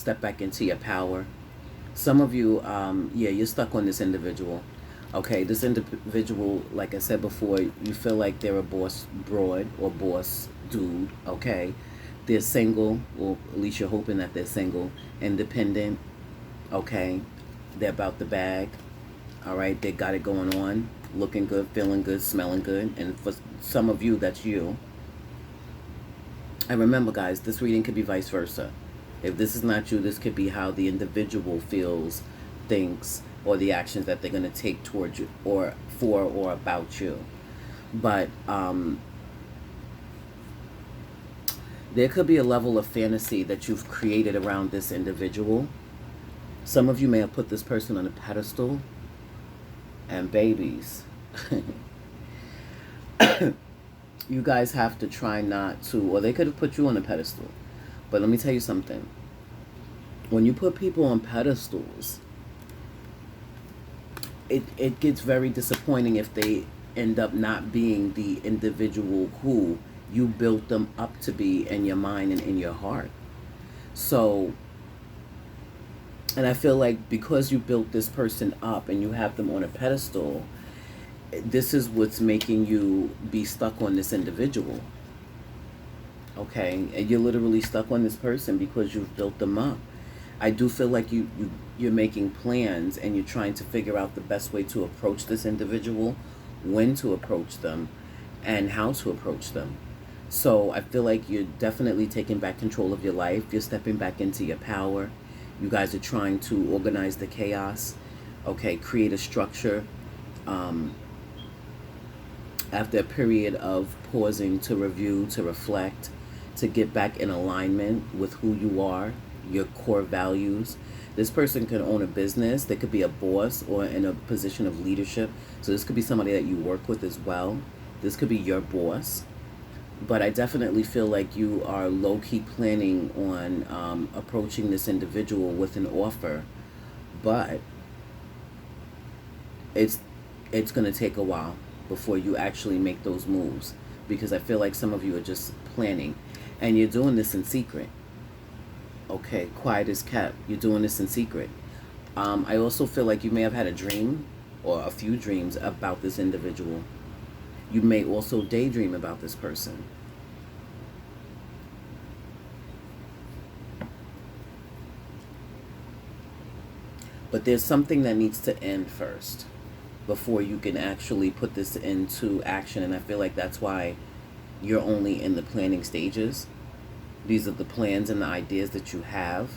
step back into your power. Some of you, yeah, you're stuck on this individual. Okay, this individual, like I said before, you feel like they're a boss broad or boss dude. Okay, they're single, or at least you're hoping that they're single, independent. Okay, they're about the bag. All right, they got it going on, looking good, feeling good, smelling good, and for some of you, that's you. And remember, guys, this reading could be vice versa. If this is not you, this could be how the individual feels, thinks, or the actions that they're going to take towards you, or for, or about you. But there could be a level of fantasy that you've created around this individual. Some of you may have put this person on a pedestal, and babies. You guys have to try not to, or they could have put you on a pedestal. But let me tell you something. When you put people on pedestals, it gets very disappointing if they end up not being the individual who you built them up to be in your mind and in your heart. So, and I feel like because you built this person up and you have them on a pedestal, this is what's making you be stuck on this individual. Okay, and you're literally stuck on this person because you've built them up. I do feel like you're making plans and you're trying to figure out the best way to approach this individual, when to approach them, and how to approach them. So I feel like you're definitely taking back control of your life. You're stepping back into your power. You guys are trying to organize the chaos. Okay, create a structure. After a period of pausing to review, to reflect, to get back in alignment with who you are, your core values. This person can own a business. They could be a boss or in a position of leadership. So this could be somebody that you work with as well. This could be your boss. But I definitely feel like you are low-key planning on approaching this individual with an offer. But it's going to take a while before you actually make those moves, because I feel like some of you are just planning and you're doing this in secret. Okay, quiet is kept. You're doing this in secret. I also feel like you may have had a dream or a few dreams about this individual. You may also daydream about this person. But there's something that needs to end first before you can actually put this into action. And I feel like that's why you're only in the planning stages. These are the plans and the ideas that you have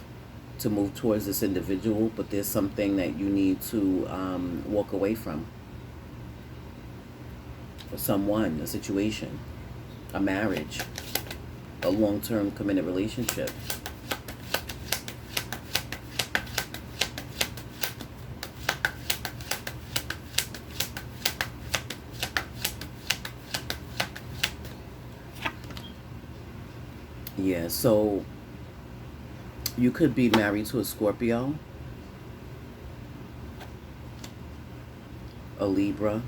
to move towards this individual, but there's something that you need to walk away from. For someone, a situation, a marriage, a long-term committed relationship. Yeah, so you could be married to a Scorpio, a Libra,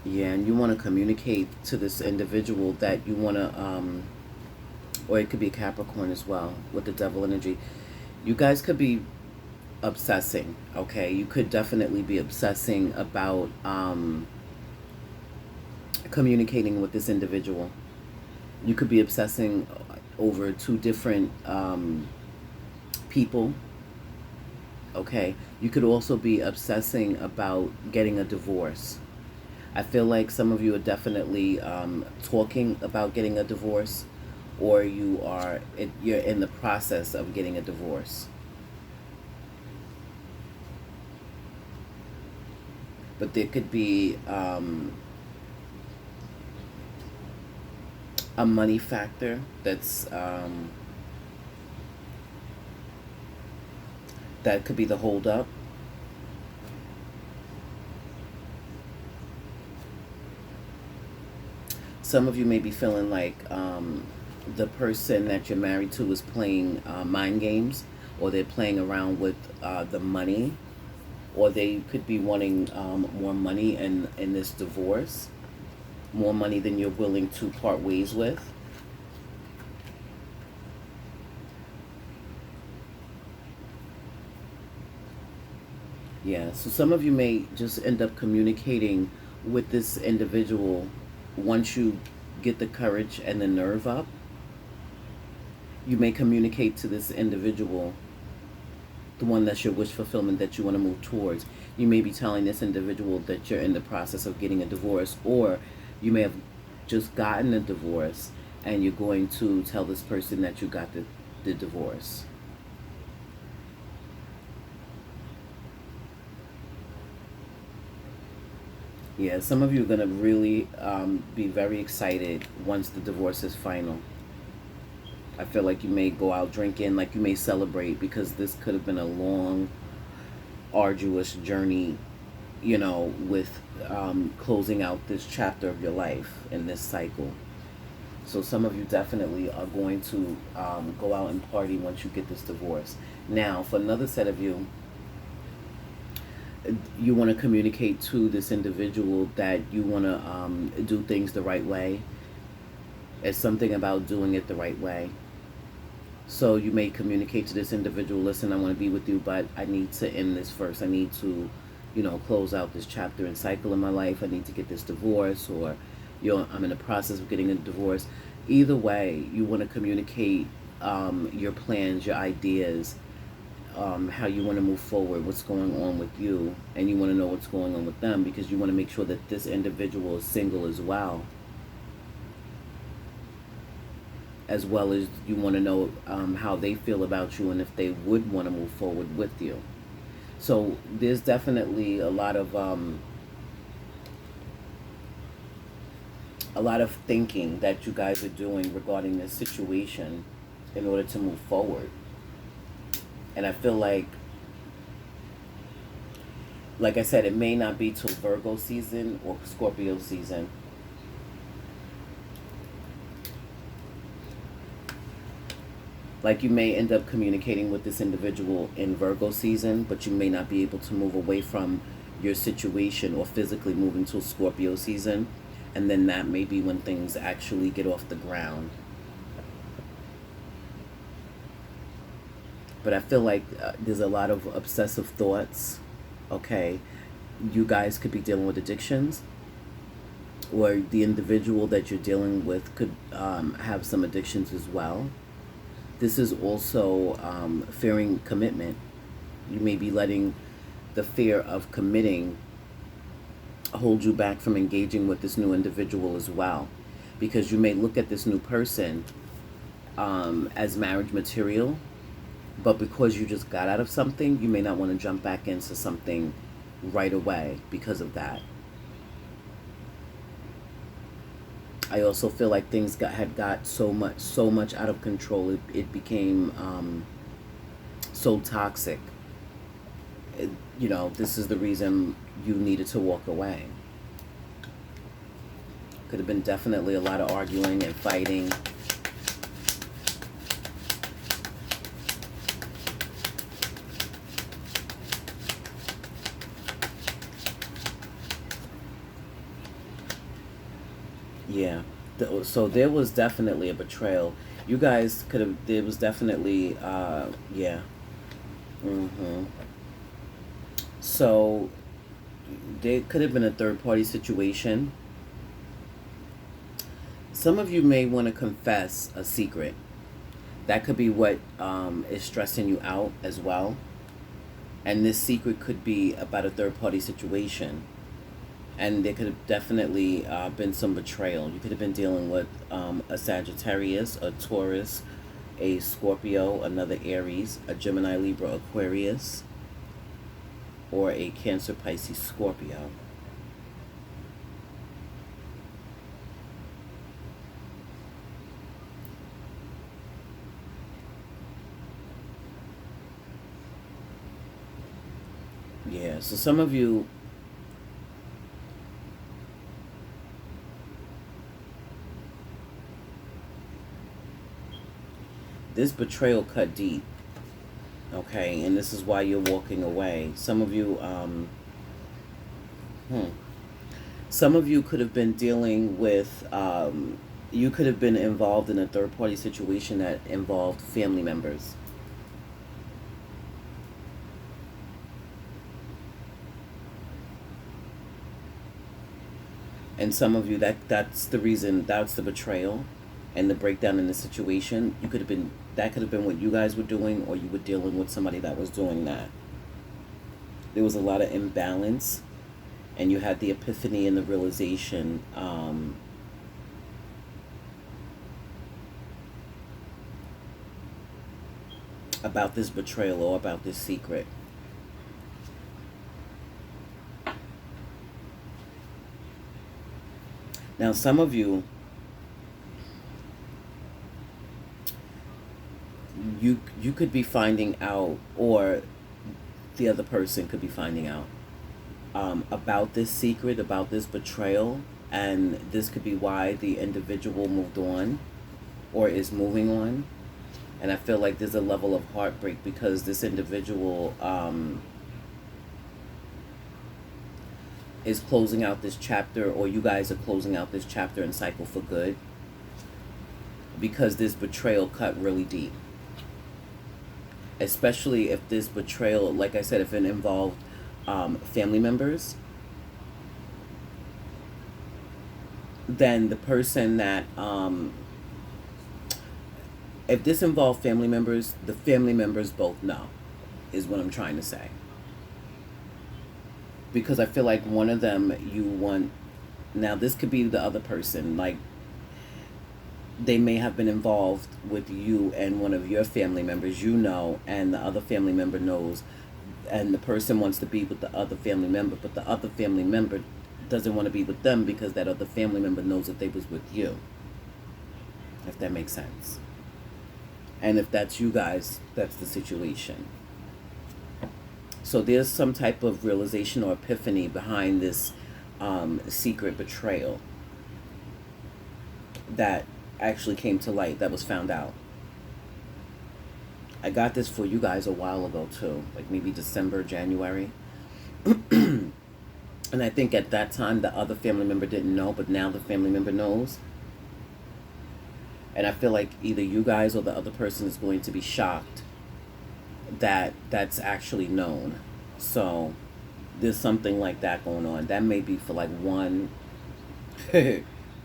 yeah, and you want to communicate to this individual that you want to, or it could be a Capricorn as well with the devil energy. You guys could be obsessing, okay? You could definitely be obsessing about communicating with this individual. You could be obsessing over two different people, okay? You could also be obsessing about getting a divorce. I feel like some of you are definitely talking about getting a divorce, or you're in the process of getting a divorce. But there could be a money factor that's that could be the holdup. Some of you may be feeling like the person that you're married to is playing mind games, or they're playing around with the money, or they could be wanting more money in this divorce. more money than you're willing to part ways with. Yeah, so some of you may just end up communicating with this individual once you get the courage and the nerve up. You may communicate to this individual, the one that's your wish fulfillment that you want to move towards. You may be telling this individual that you're in the process of getting a divorce, or you may have just gotten a divorce and you're going to tell this person that you got the divorce. Yeah, some of you are going to really be very excited once the divorce is final. I feel like you may go out drinking, like you may celebrate, because this could have been a long, arduous journey, you know, with closing out this chapter of your life in this cycle. So some of you definitely are going to go out and party once you get this divorce. Now, for another set of you, you want to communicate to this individual that you want to do things the right way. It's something about doing it the right way. So you may communicate to this individual, listen, I want to be with you, but I need to end this first. I need to, you know, close out this chapter and cycle in my life. I need to get this divorce, or, you know, I'm in the process of getting a divorce. Either way, you want to communicate your plans, your ideas, how you want to move forward, what's going on with you, and you want to know what's going on with them, because you want to make sure that this individual is single as well as you want to know how they feel about you and if they would want to move forward with you. So there's definitely a lot of thinking that you guys are doing regarding this situation in order to move forward. And I feel like I said, it may not be till Virgo season or Scorpio season. Like, you may end up communicating with this individual in Virgo season, but you may not be able to move away from your situation or physically move into Scorpio season. And then that may be when things actually get off the ground. But I feel like there's a lot of obsessive thoughts. Okay, you guys could be dealing with addictions, or the individual that you're dealing with could have some addictions as well. This is also fearing commitment. You may be letting the fear of committing hold you back from engaging with this new individual as well, because you may look at this new person as marriage material, but because you just got out of something, you may not want to jump back into something right away because of that. I also feel like things had got so much out of control. It became so toxic. You know, this is the reason you needed to walk away. Could have been definitely a lot of arguing and fighting. Yeah. So there was definitely a betrayal. You guys could have, there was definitely, yeah. So there could have been a third party situation. Some of you may want to confess a secret. That could be what is stressing you out as well. And this secret could be about a third party situation. And there could have definitely been some betrayal. You could have been dealing with a Sagittarius, a Taurus, a Scorpio, another Aries, a Gemini, Libra, Aquarius, or a Cancer, Pisces, Scorpio. Yeah, so some of you, this betrayal cut deep, okay, and this is why you're walking away. Some of you, Some of you could have been dealing with, you could have been involved in a third party situation that involved family members. And some of you, that's the reason, that's the betrayal and the breakdown in the situation. You could have been, that could have been what you guys were doing, or you were dealing with somebody that was doing that. There was a lot of imbalance, and you had the epiphany and the realization, about this betrayal or about this secret. Now, some of you, you could be finding out, or the other person could be finding out, about this secret, about this betrayal, and this could be why the individual moved on or is moving on. And I feel like there's a level of heartbreak because this individual, is closing out this chapter, or you guys are closing out this chapter and cycle for good, because this betrayal cut really deep. Especially if this betrayal, like I said, if it involved family members, then the person that, if this involved family members, the family members both know, is what I'm trying to say. Because I feel like one of them you want, now this could be the other person, like they may have been involved with you and one of your family members, you know, and the other family member knows, and the person wants to be with the other family member, but the other family member doesn't want to be with them because that other family member knows that they was with you. If that makes sense. And if that's you guys, that's the situation. So there's some type of realization or epiphany behind this secret betrayal that actually came to light, that was found out. I got this for you guys a while ago too, like maybe December, January. And I think at that time the other family member didn't know, but now the family member knows. And I feel like either you guys or the other person is going to be shocked that that's actually known. So there's something like that going on. That may be for like one,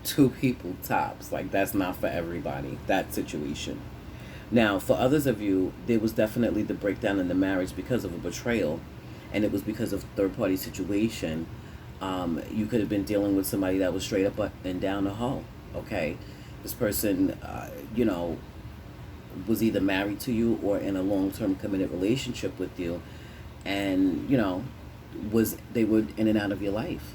two people tops. Like that's not for everybody, that situation. Now, for others of you, there was definitely the breakdown in the marriage because of a betrayal, and it was because of third-party situation. You could have been dealing with somebody that was straight up and down the hoe, okay? This person, was either married to you or in a long-term committed relationship with you, and, they were in and out of your life.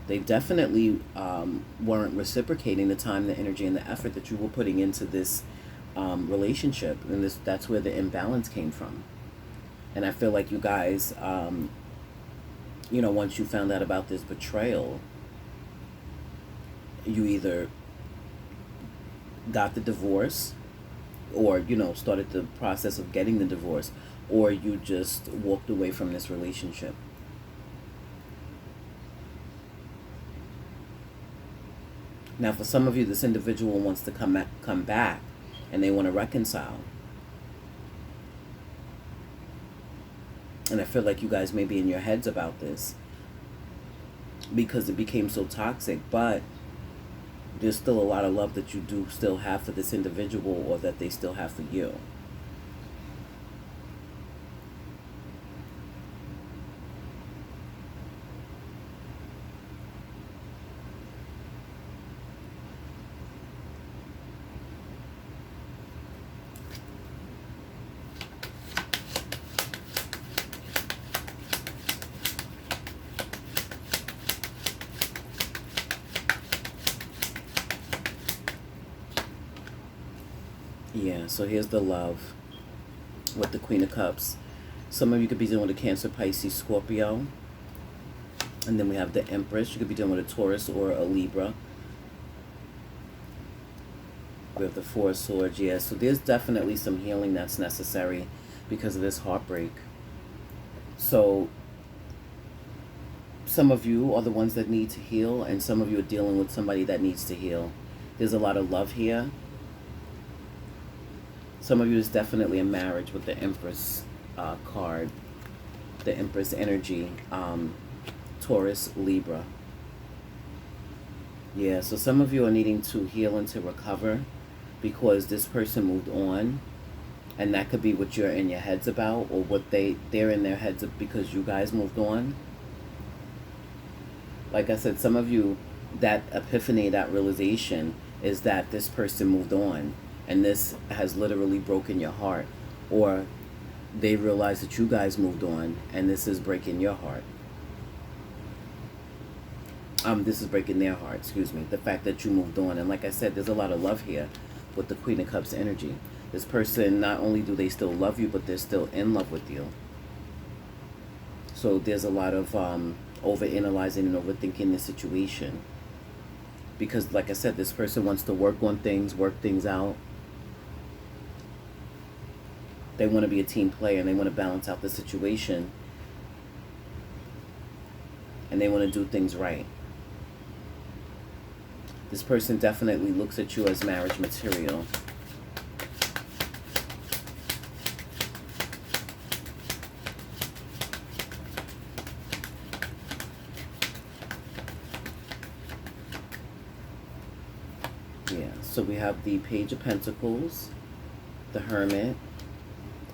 They definitely weren't reciprocating the time, the energy, and the effort that you were putting into this relationship, and that's where the imbalance came from. And I feel like you guys, once you found out about this betrayal, you either got the divorce, or started the process of getting the divorce, or you just walked away from this relationship. Now, for some of you, this individual wants to come back, and they want to reconcile. And I feel like you guys may be in your heads about this because it became so toxic, but there's still a lot of love that you do still have for this individual, or that they still have for you. Yeah, so here's the love with the Queen of Cups. Some of you could be dealing with a Cancer, Pisces, Scorpio. And then we have the Empress. You could be dealing with a Taurus or a Libra. We have the Four of Swords, yeah. So there's definitely some healing that's necessary because of this heartbreak. So some of you are the ones that need to heal, and some of you are dealing with somebody that needs to heal. There's a lot of love here. Some of you is definitely in marriage with the Empress card, the Empress energy, Taurus, Libra. Yeah, so some of you are needing to heal and to recover because this person moved on. And that could be what you're in your heads about, or what they're in their heads because you guys moved on. Like I said, some of you, that epiphany, that realization is that this person moved on. And this has literally broken your heart. Or they realize that you guys moved on, and this is breaking your heart. This is breaking their heart, excuse me. The fact that you moved on. And like I said, there's a lot of love here with the Queen of Cups energy. This person, not only do they still love you, but they're still in love with you. So there's a lot of overanalyzing and overthinking the situation. Because like I said, this person wants to work on things, work things out. They want to be a team player, and they want to balance out the situation. And they want to do things right. This person definitely looks at you as marriage material. Yeah, so we have the Page of Pentacles, the Hermit,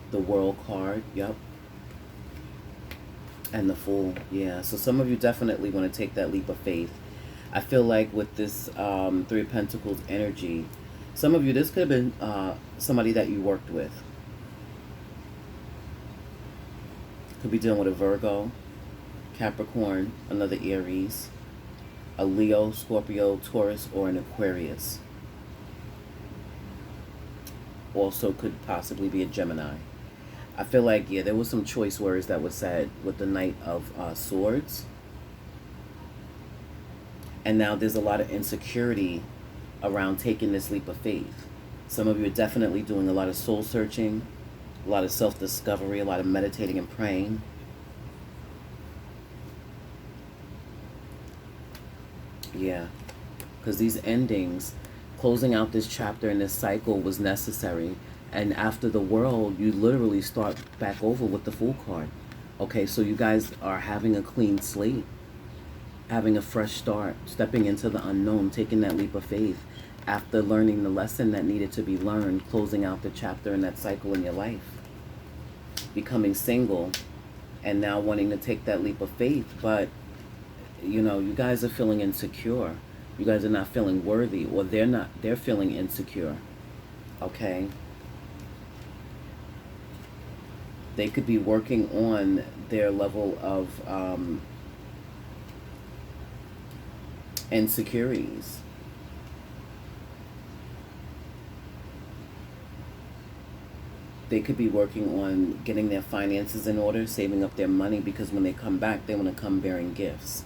the World card, yep, and the Fool. Yeah, so some of you definitely want to take that leap of faith. I feel like with this Three of Pentacles energy, some of you, this could have been somebody that you worked with. Could be dealing with a Virgo, Capricorn, another Aries, a Leo, Scorpio, Taurus, or an Aquarius. Also could possibly be a Gemini. I feel like, yeah, there was some choice words that was said with the Knight of Swords. And now there's a lot of insecurity around taking this leap of faith. Some of you are definitely doing a lot of soul searching, a lot of self-discovery, a lot of meditating and praying. Yeah, because these endings, closing out this chapter in this cycle was necessary. And after the World, you literally start back over with the Fool card. Okay, so you guys are having a clean slate, having a fresh start, stepping into the unknown, taking that leap of faith after learning the lesson that needed to be learned, closing out the chapter in that cycle in your life, becoming single, and now wanting to take that leap of faith. But, you know, you guys are feeling insecure. You guys are not feeling worthy, or they're feeling insecure. Okay? They could be working on their level of insecurities. They could be working on getting their finances in order, saving up their money, because when they come back, they want to come bearing gifts.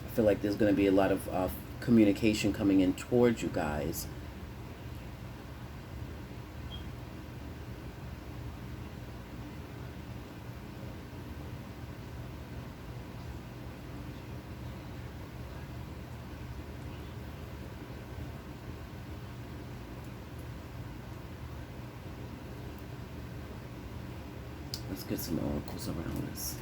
I feel like there's going to be a lot of communication coming in towards you guys. Let's get some oracles around this.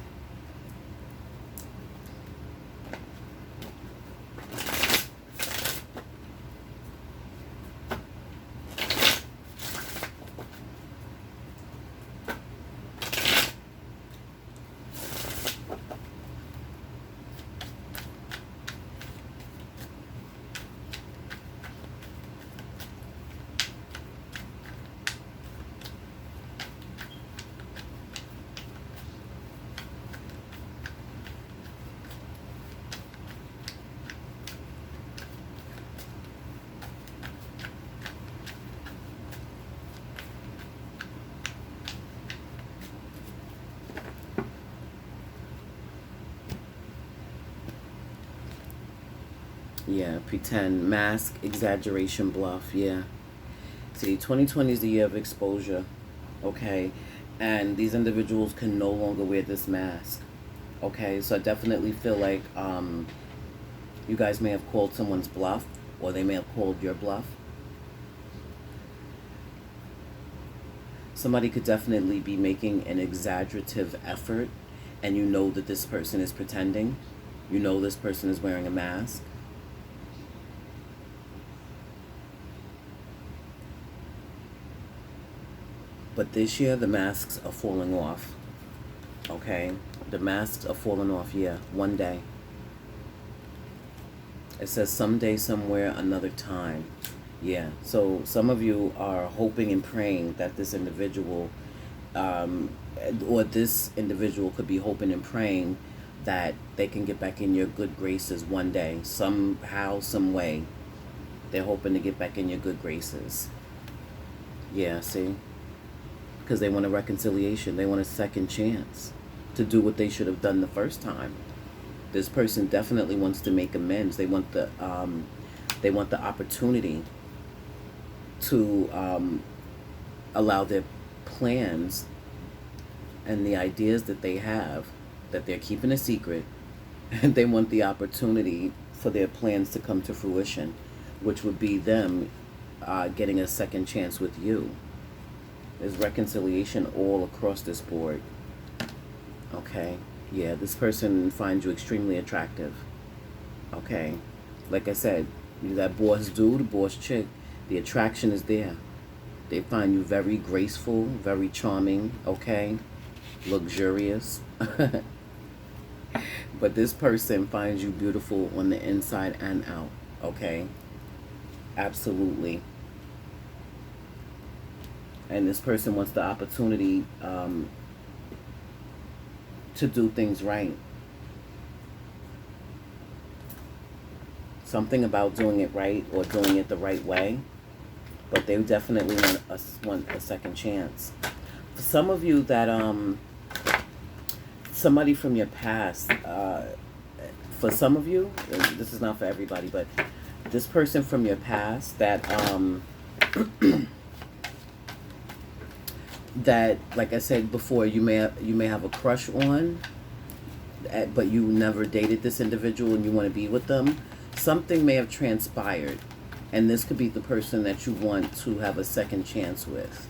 Yeah, pretend, mask, exaggeration, bluff. Yeah. See, 2020 is the year of exposure. Okay. And these individuals can no longer wear this mask. Okay, so I definitely feel like you guys may have called someone's bluff, or they may have called your bluff. Somebody could definitely be making an exaggerative effort, and you know that this person is pretending. You know this person is wearing a mask. But this year, the masks are falling off. Okay? The masks are falling off, yeah, one day. It says someday, somewhere, another time. Yeah, so some of you are hoping and praying that this individual, or this individual could be hoping and praying that they can get back in your good graces one day. Somehow, some way, they're hoping to get back in your good graces. Yeah, see? Because they want a reconciliation. They want a second chance to do what they should have done the first time. This person definitely wants to make amends. They want the opportunity to allow their plans and the ideas that they have, that they're keeping a secret, and they want the opportunity for their plans to come to fruition, which would be them getting a second chance with you. There's reconciliation all across this board. Okay? Yeah, this person finds you extremely attractive. Okay? Like I said, you that boss dude, boss chick, the attraction is there. They find you very graceful, very charming, okay? Luxurious. But this person finds you beautiful on the inside and out, okay? Absolutely. And this person wants the opportunity to do things right. Something about doing it right or doing it the right way. But they definitely want a second chance. For some of you that somebody from your past, for some of you, this is not for everybody, but this person from your past that that, like I said before, you may have a crush on, but you never dated this individual and you want to be with them. Something may have transpired, and this could be the person that you want to have a second chance with.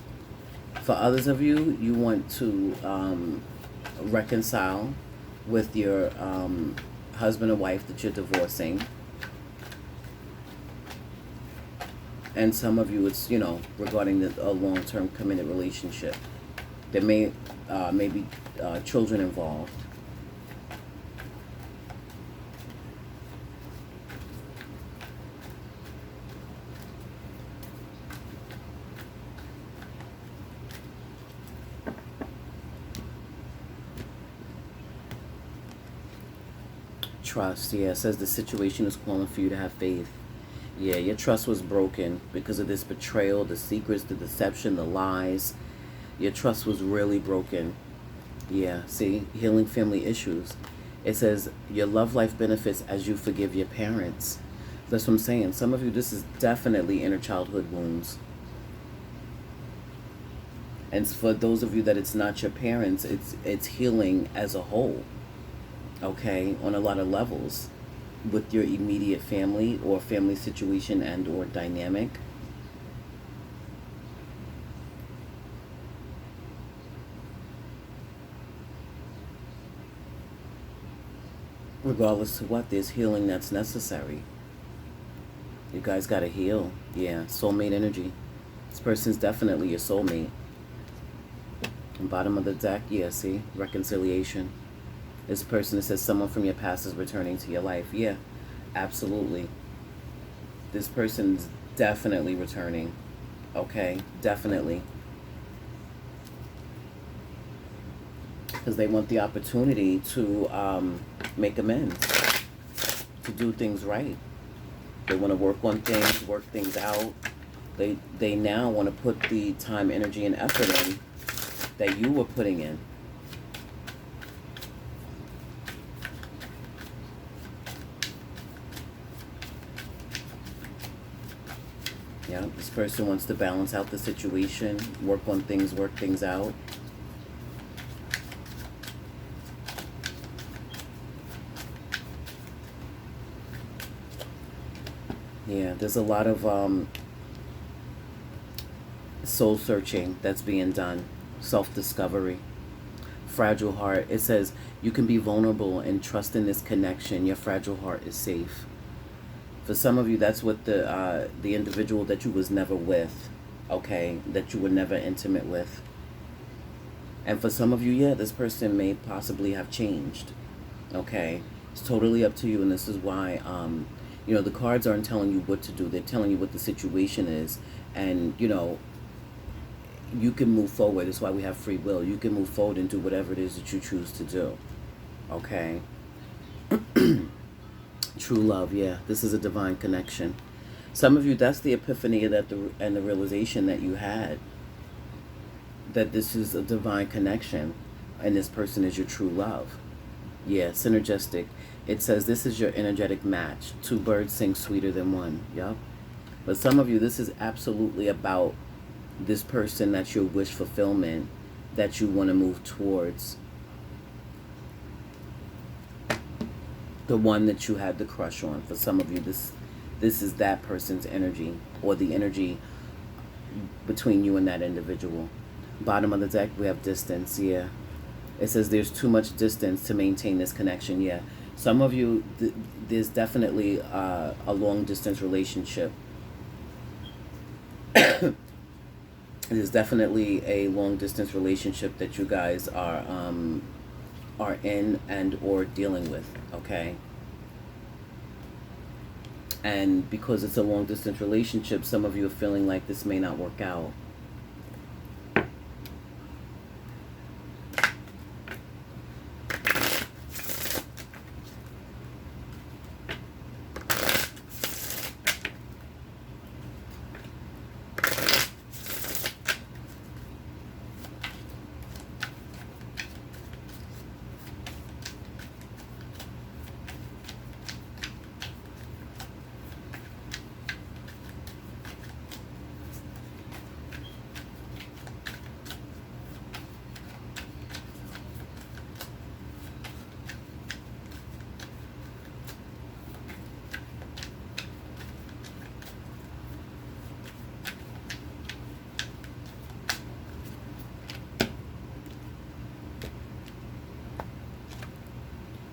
For others of you, you want to reconcile with your husband or wife that you're divorcing. And some of you, it's, regarding a long-term committed relationship. There may be children involved. Trust, yeah, it says the situation is calling for you to have faith. Yeah, your trust was broken because of this betrayal, the secrets, the deception, the lies. Your trust was really broken. Yeah, see, healing family issues. It says your love life benefits as you forgive your parents. That's what I'm saying. Some of you, this is definitely inner childhood wounds. And for those of you that it's not your parents, it's healing as a whole. Okay, on a lot of levels. With your immediate family or family situation and or dynamic. Regardless of what, there's healing that's necessary. You guys got to heal. Yeah, soulmate energy. This person's definitely your soulmate. Bottom of the deck, yeah, see, reconciliation. This person, it says someone from your past is returning to your life. Yeah, absolutely. This person's definitely returning. Okay, definitely. Because they want the opportunity to make amends, to do things right. They want to work on things, work things out. They now want to put the time, energy, and effort in that you were putting in. Yeah, this person wants to balance out the situation, work on things, work things out. Yeah, there's a lot of soul searching that's being done, self-discovery. Fragile heart. It says you can be vulnerable and trust in this connection. Your fragile heart is safe. For some of you, that's what the individual that you was never with, okay, that you were never intimate with. And for some of you, yeah, this person may possibly have changed, okay. It's totally up to you, and this is why, the cards aren't telling you what to do. They're telling you what the situation is, and you can move forward. That's why we have free will. You can move forward and do whatever it is that you choose to do, okay. True love, yeah. This is a divine connection. Some of you, that's the epiphany and the realization that you had, that this is a divine connection, and this person is your true love. Yeah, synergistic. It says this is your energetic match. Two birds sing sweeter than one. Yep. But some of you, this is absolutely about this person that's your wish fulfillment, that you want to move towards. The one that you had the crush on. For some of you, this is that person's energy, or the energy between you and that individual. Bottom of the deck, we have distance. Yeah. It says there's too much distance to maintain this connection. Yeah. Some of you, there's definitely a long distance relationship. There's definitely a long distance relationship that you guys are in and or dealing with, okay. And because it's a long distance relationship, some of you are feeling like this may not work out.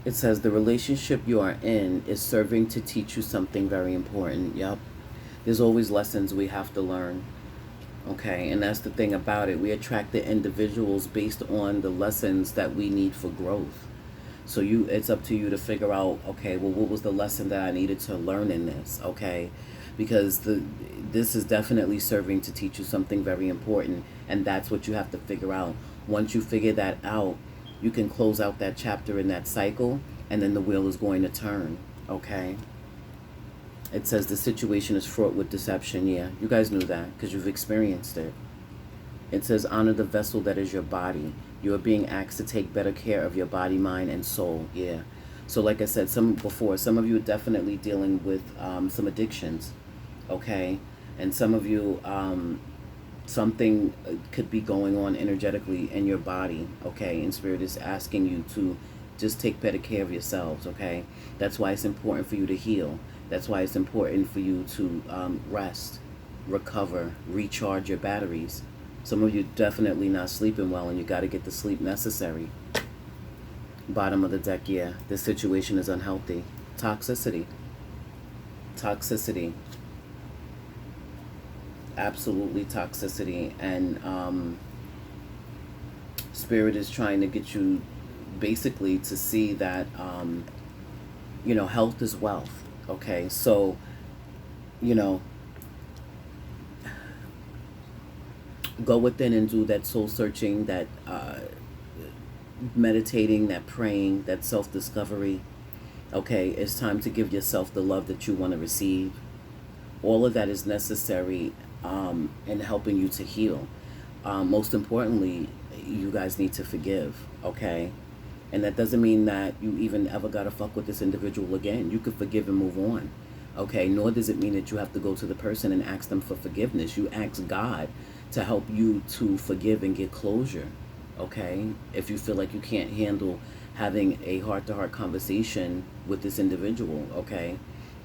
It says the relationship you are in is serving to teach you something very important. Yep. There's always lessons we have to learn. Okay, and that's the thing about it. We attract the individuals based on the lessons that we need for growth. So it's up to you to figure out, okay, well, what was the lesson that I needed to learn in this, okay? Because this is definitely serving to teach you something very important, and that's what you have to figure out. Once you figure that out, you can close out that chapter in that cycle, and then the wheel is going to turn, okay? It says the situation is fraught with deception. Yeah, you guys knew that because you've experienced it. It says honor the vessel that is your body. You are being asked to take better care of your body, mind, and soul. Yeah. So like I said, some of you are definitely dealing with some addictions, okay? And some of you, something could be going on energetically in your body, okay? And Spirit is asking you to just take better care of yourselves, okay? That's why it's important for you to heal. That's why it's important for you to rest, recover, recharge your batteries. Some of you definitely not sleeping well, and you got to get the sleep necessary. Bottom of the deck, yeah. This situation is unhealthy. Toxicity. Toxicity. Absolutely toxicity. And Spirit is trying to get you basically to see that, health is wealth. Okay, so, go within and do that soul searching, that meditating, that praying, that self-discovery. Okay, it's time to give yourself the love that you want to receive. All of that is necessary in helping you to heal. Most importantly, you guys need to forgive, okay? And that doesn't mean that you even ever got to fuck with this individual again. You could forgive and move on, okay? Nor does it mean that you have to go to the person and ask them for forgiveness. You ask God to help you to forgive and get closure, okay? If you feel like you can't handle having a heart-to-heart conversation with this individual, okay?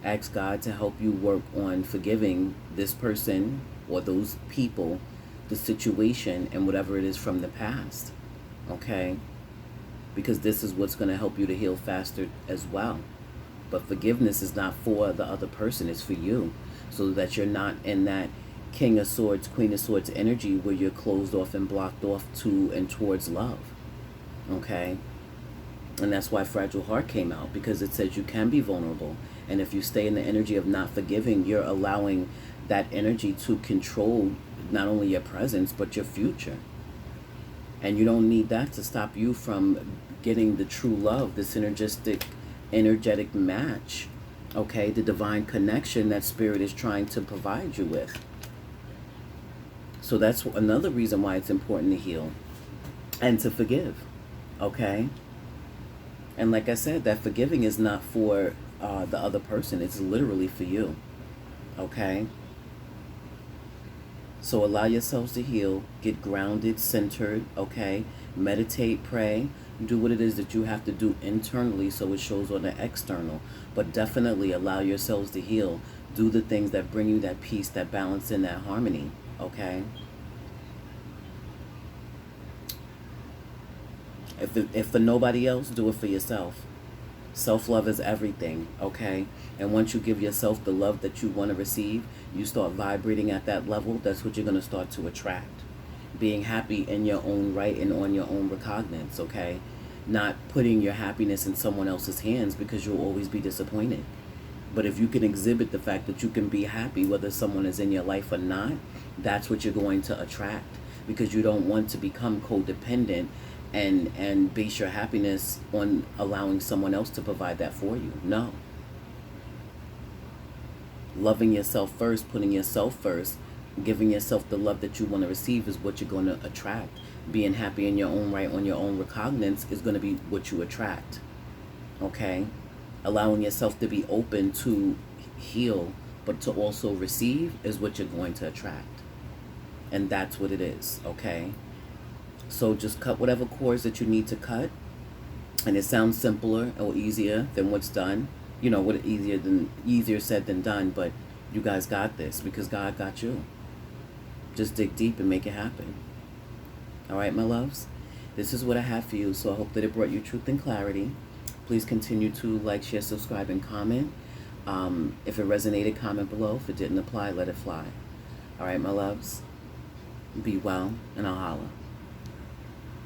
Ask God to help you work on forgiving this person or those people, the situation, and whatever it is from the past. Okay? Because this is what's going to help you to heal faster as well. But forgiveness is not for the other person, it's for you. So that you're not in that King of Swords, Queen of Swords energy where you're closed off and blocked off to and towards love. Okay? And that's why Fragile Heart came out, because it says you can be vulnerable. And if you stay in the energy of not forgiving, you're allowing that energy to control not only your presence, but your future. And you don't need that to stop you from getting the true love, the synergistic, energetic match, okay? The divine connection that Spirit is trying to provide you with. So that's another reason why it's important to heal and to forgive, okay? And like I said, that forgiving is not for the other person. It's literally for you, okay? So allow yourselves to heal. Get grounded, centered, okay? Meditate, pray. Do what it is that you have to do internally so it shows on the external. But definitely allow yourselves to heal. Do the things that bring you that peace, that balance, and that harmony, okay? If for nobody else, do it for yourself. Self-love is everything, okay? And once you give yourself the love that you want to receive, you start vibrating at that level, that's what you're going to start to attract. Being happy in your own right and on your own recognizance, okay? Not putting your happiness in someone else's hands, because you'll always be disappointed. But if you can exhibit the fact that you can be happy whether someone is in your life or not, that's what you're going to attract, because you don't want to become codependent and base your happiness on allowing someone else to provide that for you. No. Loving yourself first, putting yourself first, giving yourself the love that you want to receive is what you're going to attract. Being happy in your own right, on your own recognizance, is going to be what you attract. Okay? Allowing yourself to be open to heal, but to also receive, is what you're going to attract. And that's what it is, okay? So just cut whatever cords that you need to cut. And it sounds simpler or easier than what's done. You know, what easier said than done, but you guys got this, because God got you. Just dig deep and make it happen. All right, my loves? This is what I have for you, so I hope that it brought you truth and clarity. Please continue to like, share, subscribe, and comment. If it resonated, comment below. If it didn't apply, let it fly. All right, my loves? Be well, and I'll holla.